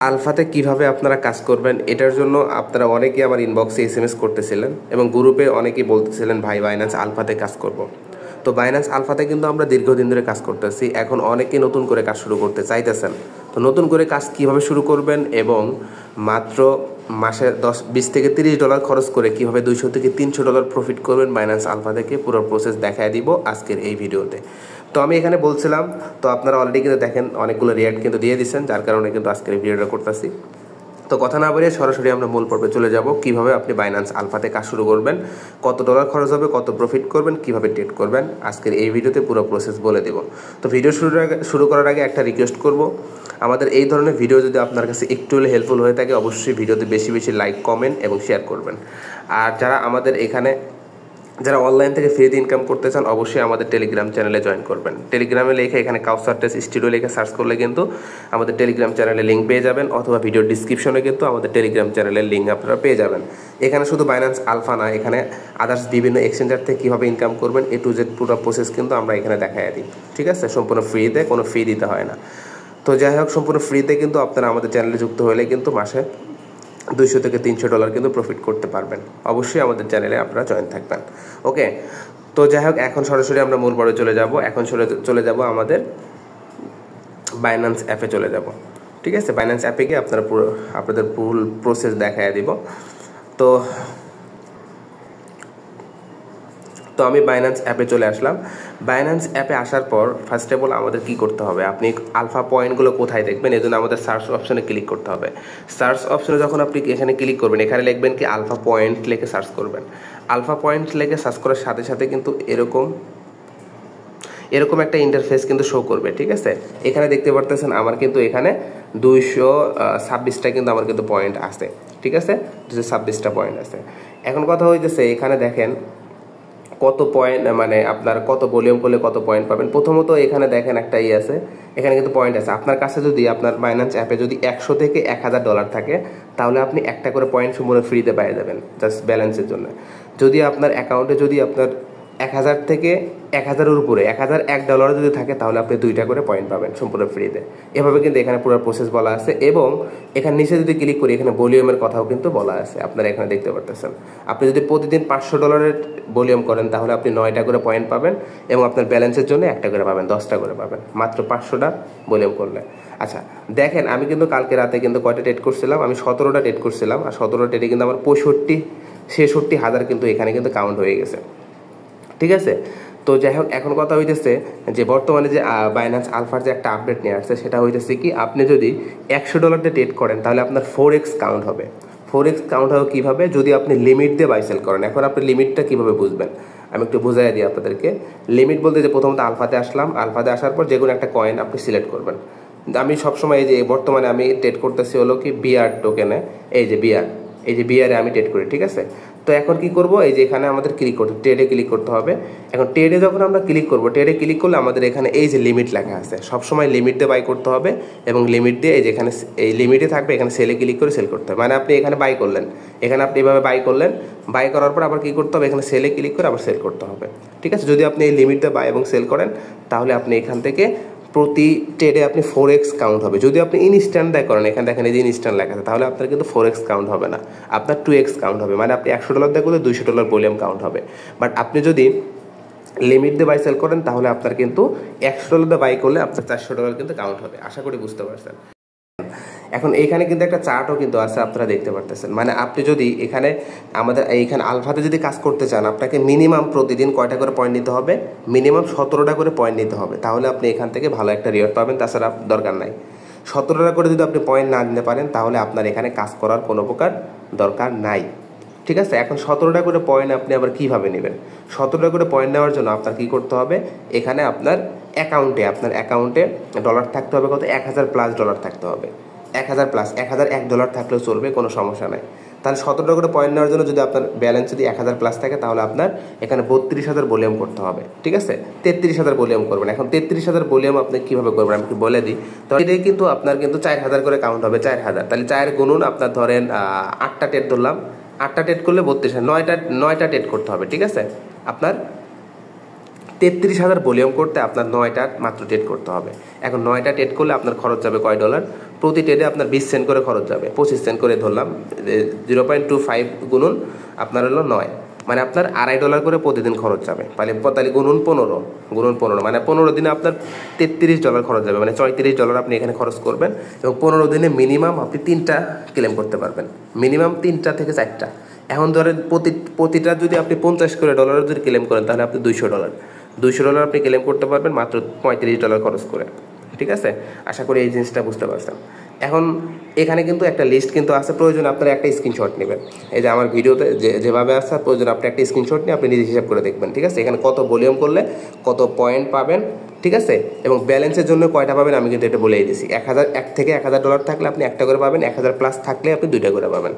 আলফাতে কিভাবে আপনারা কাজ করবেন এটার জন্য আপনারা অনেকেই আমার ইনবক্সে এসএমএস করতেছিলেন এবং গ্রুপে অনেকেই বলতেছিলেন ভাই বাইন্যান্স আলফাতে কাজ করব। তো বাইন্যান্স আলফাতে কিন্তু আমরা দীর্ঘদিন ধরে কাজ করতেছি, এখন অনেকেই নতুন করে কাজ শুরু করতে চাইতেছেন। তো নতুন করে কাজ কিভাবে শুরু করবেন এবং মাত্র মাসে $20 থেকে $30 খরচ করে কিভাবে $200 থেকে $300 প্রফিট করবেন বাইন্যান্স আলফা থেকে, পুরো প্রসেস দেখায় দিব আজকের এই ভিডিওতে। তো আমি এখানে বলছিলাম, তো আপনারা অলরেডি কিন্তু দেখেন অনেকগুলো রিয়াক্ট কিন্তু দিয়ে দিচ্ছেন, যার কারণে কিন্তু আজকের ভিডিওটা করতেছি। তো কথা না বলে সরাসরি আমরা মূল পর্বে চলে যাব, কিভাবে আপনি বাইন্যান্স আলফাতে কাজ শুরু করবেন, কত ডলার খরচ হবে, কত প্রফিট করবেন, কিভাবে ট্রেড করবেন, আজকের এই ভিডিওতে পুরো প্রসেস বলে দেব। তো ভিডিও শুরু করার আগে একটা রিকোয়েস্ট করব, আমাদের এই ধরনের ভিডিও যদি আপনার কাছে একটু হলে হেল্পফুল হয়ে থাকে অবশ্যই ভিডিওতে বেশি বেশি লাইক, কমেন্ট এবং শেয়ার করবেন। আর যারা আমাদের এখানে যারা অনলাইন থেকে ফ্রিতে ইনকাম করতে চান অবশ্যই আমাদের টেলিগ্রাম চ্যানেলে জয়েন করবেন। টেলিগ্রামে লিখে এখানে কাউসার টেস্ট স্টুডিও লিখে সার্চ করলে কিন্তু আমাদের টেলিগ্রাম চ্যানেলে লিঙ্ক পেয়ে যাবেন, অথবা ভিডিও ডিসক্রিপশনে কিন্তু আমাদের টেলিগ্রাম চ্যানেলের লিঙ্ক আপনারা পেয়ে যাবেন। এখানে শুধু বাইন্যান্স আলফা না, এখানে আদার্স বিভিন্ন এক্সচেঞ্জার থেকে কীভাবে ইনকাম করবেন A to Z পুরো প্রসেস কিন্তু আমরা এখানে দেখাই দিই, ঠিক আছে? সম্পূর্ণ ফ্রিতে, কোনো ফি দিতে হয় না। তো যাই হোক, সম্পূর্ণ ফ্রিতে কিন্তু আপনারা আমাদের চ্যানেলে যুক্ত হলে কিন্তু মাসে $200 থেকে $300 কিন্তু প্রফিট করতে পারবেন। অবশ্যই আমাদের চ্যানেলে আপনারা জয়েন থাকবেন, ওকে? তো যাই হোক, এখন সরাসরি আমরা মূল পর্বে চলে যাব। এখন চলে যাব আমাদের বাইন্যান্স অ্যাপে চলে যাব, ঠিক আছে? বাইন্যান্স অ্যাপে গিয়ে আপনাদের ফুল প্রসেস দেখায় দিব। তো আমি বাইন্যান্স অ্যাপে চলে আসলাম। বাইন্যান্স অ্যাপে আসার পর ফার্স্ট অফ অল আমাদের কী করতে হবে, আপনি আলফা পয়েন্টগুলো কোথায় দেখবেন, এই জন্য আমাদের সার্চ অপশনে ক্লিক করতে হবে। সার্চ অপশনে যখন আপনি এখানে ক্লিক করবেন, এখানে লিখবেন কি আলফা পয়েন্ট লিখে সার্চ করবেন। আলফা পয়েন্ট লিখে সার্চ করার সাথে সাথে কিন্তু এরকম একটা ইন্টারফেস কিন্তু শো করবে, ঠিক আছে? এখানে দেখতে পারতেছেন আমার কিন্তু এখানে 226টা কিন্তু আমার কিন্তু পয়েন্ট আছে, ঠিক আছে? 226টা পয়েন্ট আছে। এখন কথা হইতেছে, এখানে দেখেন কত পয়েন্ট, মানে আপনার কত ভলিউম করলে কত পয়েন্ট পাবেন। প্রথমত এখানে দেখেন একটা আছে, এখানে কিন্তু পয়েন্ট আছে। আপনার কাছে যদি আপনার বাইন্যান্স অ্যাপে যদি $100 থেকে $1000 থাকে তাহলে আপনি একটা করে পয়েন্ট সম্পূর্ণ ফ্রিতে পেয়ে যাবেন, জাস্ট ব্যালেন্সের জন্য। যদি আপনার অ্যাকাউন্টে যদি আপনার 1000 থেকে 1000-এর উপরে $1001 যদি থাকে তাহলে আপনি 2টা করে পয়েন্ট পাবেন সম্পূর্ণ ফ্রিতে। এভাবে কিন্তু এখানে পুরো প্রসেস বলা আছে, এবং এখানে নিচে যদি ক্লিক করি এখানে ভলিউমের কথাও কিন্তু বলা আছে, আপনারা এখানে দেখতে পারতেছেন। আপনি যদি প্রতিদিন $500 ভলিউম করেন তাহলে আপনি 9টা করে পয়েন্ট পাবেন, এবং আপনার ব্যালেন্সের জন্য 1টা করে পাবেন, 10টা করে পাবেন মাত্র 500টা ভলিউম করলে। আচ্ছা দেখেন, আমি কিন্তু কালকে রাতে কিন্তু কয়টা ট্রেড করছিলাম, আমি 17টা ট্রেড করছিলাম, আর 17টা ট্রেডে কিন্তু আমার 65-66 হাজার কিন্তু এখানে কিন্তু কাউন্ট হয়ে গেছে, ঠিক আছে? তো যাই হোক, এখন কথা হইতেছে যে বর্তমানে যে বাইন্যান্স আলফার যে একটা আপডেট নিয়ে আসছে, সেটা হইতেছে কি আপনি যদি $100 ট্রেড করেন তাহলে আপনার 4x কাউন্ট হবে। 4x কাউন্ট হবে কীভাবে, যদি আপনি লিমিট দিয়ে বাই সেল করেন। এখন আপনি লিমিটটা কীভাবে বুঝবেন আমি একটু বুঝাই দিই আপনাদেরকে। লিমিট বলতে যে প্রথমত আলফাতে আসলাম, আলফাতে আসার পর যে কোনো একটা কয়েন আপনি সিলেক্ট করবেন। আমি সবসময় এই যে বর্তমানে আমি ট্রেড করতেছি হলো কি বিআর টোকেনে, এই যে বিআরে আমি ট্রেড করি, ঠিক আছে? তো এখন কি করব, এই যে এখানে আমাদের ট্রেডে ক্লিক করতে হবে। এখন ট্রেডে যখন আমরা ক্লিক করব, ট্রেডে ক্লিক করলে আমাদের এখানে এই যে লিমিট লেখা আছে, সবসময় লিমিট দিয়ে বাই করতে হবে, এবং লিমিট দিয়ে এই যে এখানে এই লিমিটে থাকবে, এখানে সেলে ক্লিক করে সেল করতে হবে। মানে আপনি এখানে বাই করলেন, এখানে আপনি এভাবে বাই করলেন, বাই করার পর আবার কী করতে হবে, এখানে সেলে ক্লিক করে আবার সেল করতে হবে, ঠিক আছে? যদি আপনি এই লিমিট দিয়ে বাই এবং সেল করেন তাহলে আপনি এখান থেকে প্রতি ট্রেডে আপনি 4x কাউন্ট হবে। যদি আপনি ইনস্ট্যান্ট দেয় করেন, এখানে দেখেন এই যে ইনস্ট্যান্ট লেখা আছে, তাহলে আপনার কিন্তু 4x কাউন্ট হবে না, আপনার 2x কাউন্ট হবে। মানে আপনি $100 দেয় করলে $200 ভলিউম কাউন্ট হবে। বাট আপনি যদি লিমিট দিয়ে বাই সেল করেন তাহলে আপনার কিন্তু $100 দিয়ে বাই করলে আপনার $400 কিন্তু কাউন্ট হবে। আশা করি বুঝতে পারছেন। এখন এইখানে কিন্তু একটা চার্টও কিন্তু আছে, আপনারা দেখতে পারতেছেন। মানে আপনি যদি এখানে আমাদের এইখানে আলফাতে যদি কাজ করতে চান, আপনাকে মিনিমাম প্রতিদিন কয়টা করে পয়েন্ট নিতে হবে, মিনিমাম 17টা করে পয়েন্ট নিতে হবে, তাহলে আপনি এখান থেকে ভালো একটা রিওয়ার্ড পাবেন। তাছাড়া দরকার নাই, 17টা করে যদি আপনি পয়েন্ট না নিতে পারেন তাহলে আপনার এখানে কাজ করার কোনো প্রকার দরকার নাই, ঠিক আছে? এখন 17টা করে পয়েন্ট আপনি আবার কীভাবে নেবেন, 17টা করে পয়েন্ট নেওয়ার জন্য আপনার কী করতে হবে, এখানে আপনার অ্যাকাউন্টে ডলার থাকতে হবে, কত $1000+ থাকতে হবে, 1001 থাকলেও চলবে, কোনো সমস্যা নাই। তাহলে 17টা করে পয়েন্ট নেওয়ার জন্য যদি আপনার ব্যালেন্স যদি 1000+ থাকে তাহলে আপনার এখানে 32,000 ভলিউম করতে হবে, ঠিক আছে? 33,000 ভলিউম করবেন। এখন 33,000 ভলিউম আপনি কীভাবে করবেন আমি বলে দিই। তো এটাই কিন্তু আপনার কিন্তু 4000 করে কাউন্ট হবে, 4000। তাহলে 4 গুণুন আপনার ধরেন 8টা ট্রেড ধরলাম, 8টা ট্রেড করলে 32, 9টা ট্রেড করতে হবে, ঠিক আছে? আপনার 33,000 ভলিউম করতে আপনার 9টা মাত্র ট্রেড করতে হবে। এখন 9টা ট্রেড করলে আপনার খরচ যাবে কয় ডলার? প্রতি ট্রেডে আপনার 20 সেন্ট করে খরচ যাবে, 25 সেন্ট করে ধরলাম, 0.25 গুণুন আপনার হলো 9, মানে আপনার $2.5 করে প্রতিদিন খরচ যাবে। তাহলে গুণুন 15 মানে 15 দিনে আপনার $33 খরচ যাবে, মানে $34 আপনি এখানে খরচ করবেন এবং 15 দিনে মিনিমাম আপনি 3টা ক্লেম করতে পারবেন, মিনিমাম 3টা থেকে 4টা। এখন ধরেন প্রতিটা যদি আপনি $50 যদি ক্লেম করেন তাহলে আপনি $200 আপনি ক্লেম করতে পারবেন মাত্র $35 খরচ করে। ঠিক আছে, আশা করি এই জিনিসটা বুঝতে পারছেন। এখন এখানে কিন্তু একটা লিস্ট কিন্তু আছে, প্রয়োজন আপনারা একটা স্ক্রিনশট নেবেন। এই যে আমার ভিডিওতে যেভাবে আসছে, প্রয়োজন আপনি একটা স্ক্রিনশট নিয়ে আপনি নিজে হিসাব করে দেখবেন। ঠিক আছে, এখানে কত ভলিউম করলে কত পয়েন্ট পাবেন, ঠিক আছে, এবং ব্যালেন্সের জন্য কয়টা পাবেন আমি কিন্তু এটা বলেই দিয়েছি। 1 থেকে $1,000 থাকলে আপনি একটা করে পাবেন, 1,000 প্লাস থাকলে আপনি 2টা করে পাবেন।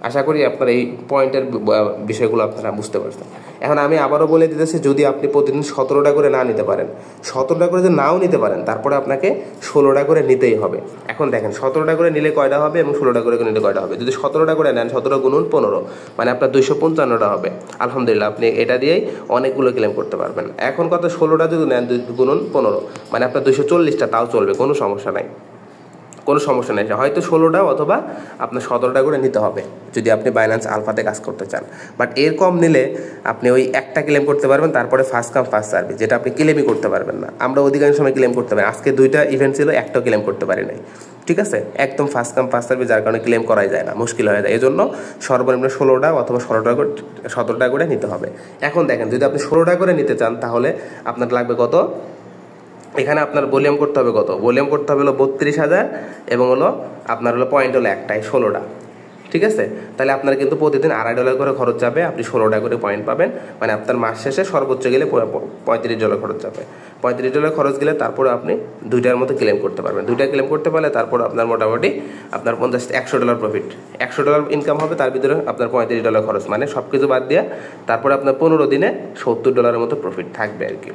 আশা করি আপনার এই পয়েন্টের বিষয়গুলো আপনারা বুঝতে পারছেন। এখন আমি আবারও বলে দিতেছি, যদি আপনি প্রতিদিন 17টা করে না নিতে পারেন, 17টা করে যদি নাও নিতে পারেন, তারপরে আপনাকে 16টা করে নিতেই হবে। এখন দেখেন 17টা করে নিলে কয়টা হবে এবং 16টা করে নিলে কয়টা হবে। যদি 17টা করে নেন, 17 গুণুন 15, মানে আপনার 255টা হবে। আলহামদুলিল্লাহ, আপনি এটা দিয়েই অনেকগুলো ক্লেম করতে পারবেন। এখন কত, 16টা যদি নেন গুণুন 15, মানে আপনার 240টা, তাও চলবে, কোনো সমস্যা নাই। হয়তো 16টা অথবা আপনার 17টা করে নিতে হবে যদি আপনি বাইন্যান্স আলফাতে কাজ করতে চান। বাট এর কম নিলে আপনি ওই একটা ক্লেম করতে পারবেন, তারপরে ফার্স্ট কাম ফার্স্ট সার্ভিস, যেটা আপনি ক্লেমই করতে পারবেন না। আমরা অধিকাংশ সময় ক্লেম করতে পারি, আজকে 2টা ইভেন্ট ছিল, একটাও ক্লেম করতে পারি নাই। ঠিক আছে, একদম ফার্স্ট কাম ফার্স্ট সার্ভিস, যার কারণে ক্লেম করাই যায় না, মুশকিল হয়ে যায়। এই জন্য সর্বনিম্ন 16টা অথবা 17টা করে নিতে হবে। এখন দেখেন, যদি আপনি 16টা করে নিতে চান তাহলে আপনার লাগবে কত? এখানে আপনার ভলিউম করতে হবে কত? ভলিউম করতে হবে হলো 32,000 এবং হলো আপনার হলো পয়েন্ট হলো একটাই 16টা। ঠিক আছে, তাহলে আপনার কিন্তু প্রতিদিন $2.5 করে খরচ যাবে, আপনি 16টা করে পয়েন্ট পাবেন, মানে আপনার মাস শেষে সর্বোচ্চ গেলে $35 খরচ যাবে। $35 খরচ গেলে তারপরে আপনি 2টার মতো ক্লেম করতে পারবেন। 2টা ক্লেম করতে পারলে তারপর আপনার মোটামুটি আপনার $100 প্রফিট, $100 ইনকাম হবে, তার ভিতরে আপনার $35 খরচ, মানে সব কিছু বাদ দিয়ে তারপরে আপনার 15 দিনে $70 মতো প্রফিট থাকবে আর কি।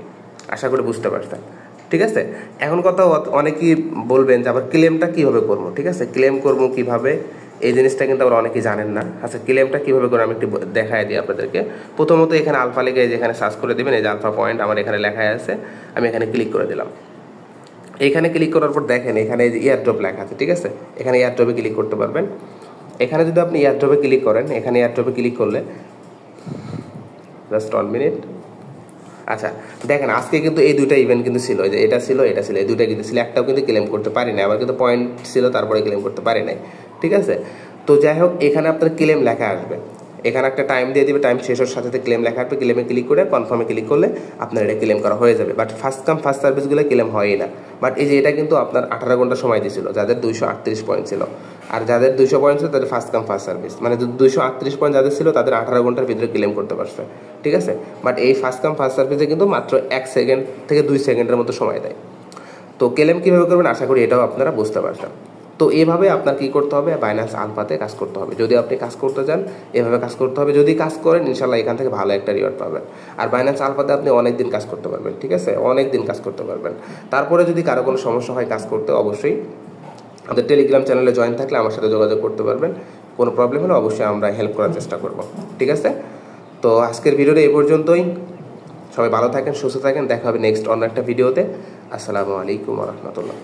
আশা করি বুঝতে পারছেন। ঠিক আছে, এখন কথা, অনেকেই বলবেন যে আবার ক্লেমটা কীভাবে করবো। ঠিক আছে, ক্লেম করবো কীভাবে, এই জিনিসটা কিন্তু আবার অনেকেই জানেন না। আচ্ছা, ক্লেমটা কীভাবে করে আমি একটু দেখাই দিই আপনাদেরকে। প্রথমত এখানে আলফা লিখে যেখানে সার্চ করে দেবেন, এই যে আলফা পয়েন্ট আমার এখানে লেখাই আছে, আমি এখানে ক্লিক করে দিলাম। এখানে ক্লিক করার পর দেখেন এখানে এই যে এয়ারড্রপ লেখা আছে। ঠিক আছে, এখানে এয়ারড্রপে ক্লিক করতে পারবেন। এখানে যদি আপনি এয়ারড্রপে ক্লিক করেন, এখানে এয়ারড্রপে ক্লিক করলে, জাস্ট 1 মিনিট। আচ্ছা দেখেন, আজকে কিন্তু এই 2টা ইভেন্ট কিন্তু ছিল, যে এটা ছিল, এই 2টা কিন্তু ছিল, একটাও কিন্তু ক্লেম করতে পারি না, আবার কিন্তু পয়েন্ট ছিল, তারপরে ক্লেম করতে পারি নাই। ঠিক আছে, তো যাই হোক, এখানে আপনার ক্লেম লেখা আসবে, এখানে একটা টাইম দিয়ে দিবে, টাইম শেষ হওয়ার সাথে ক্লেম লেখা আসবে, ক্লেমে ক্লিক করে কনফার্মে ক্লিক করলে আপনার এটা ক্লেম করা হয়ে যাবে। বাট ফার্স্ট কাম ফার্স্ট সার্ভিসগুলো ক্লেম হয়ই না। বাট এই যে এটা কিন্তু আপনার 18 ঘন্টা সময় দিয়েছিল, যাদের 238 পয়েন্ট ছিল, আর যাদের 200 পয়েন্ট ছিল তাদের ফার্স্ট কাম ফার্স্ট সার্ভিস, মানে 238 পয়েন্ট যাদের ছিল তাদের 18 ঘন্টার ভিতরে ক্লেম করতে পারছে। ঠিক আছে, বাট এই ফার্স্ট কাম ফার্স্ট সার্ভিসে কিন্তু মাত্র 1 সেকেন্ড থেকে 2 সেকেন্ডের মতো সময় দেয়। তো ক্লেম কীভাবে করবেন আশা করি এটাও আপনারা বুঝতে পারছেন। তো এভাবে আপনার কী করতে হবে, বাইন্যান্স আলফাতে কাজ করতে হবে। যদি আপনি কাজ করতে চান এভাবে কাজ করতে হবে, যদি কাজ করেন ইনশাল্লাহ এখান থেকে ভালো একটা রিওয়ার্ড পাবেন। আর বাইন্যান্স আলফাতে আপনি অনেক দিন কাজ করতে পারবেন। ঠিক আছে, অনেক দিন কাজ করতে পারবেন। তারপরে যদি কারো কোনো সমস্যা হয় কাজ করতে, অবশ্যই আমাদের টেলিগ্রাম চ্যানেলে জয়েন থাকলে আমার সাথে যোগাযোগ করতে পারবেন। কোনো প্রবলেম হলে অবশ্যই আমরা হেল্প করার চেষ্টা করব। ঠিক আছে, তো আজকের ভিডিওটা এই পর্যন্তই। সবাই ভালো থাকেন, সুস্থ থাকেন, দেখা হবে নেক্সট অন্য একটা ভিডিওতে। আসসালামু আলাইকুম ওয়া রাহমাতুল্লাহ।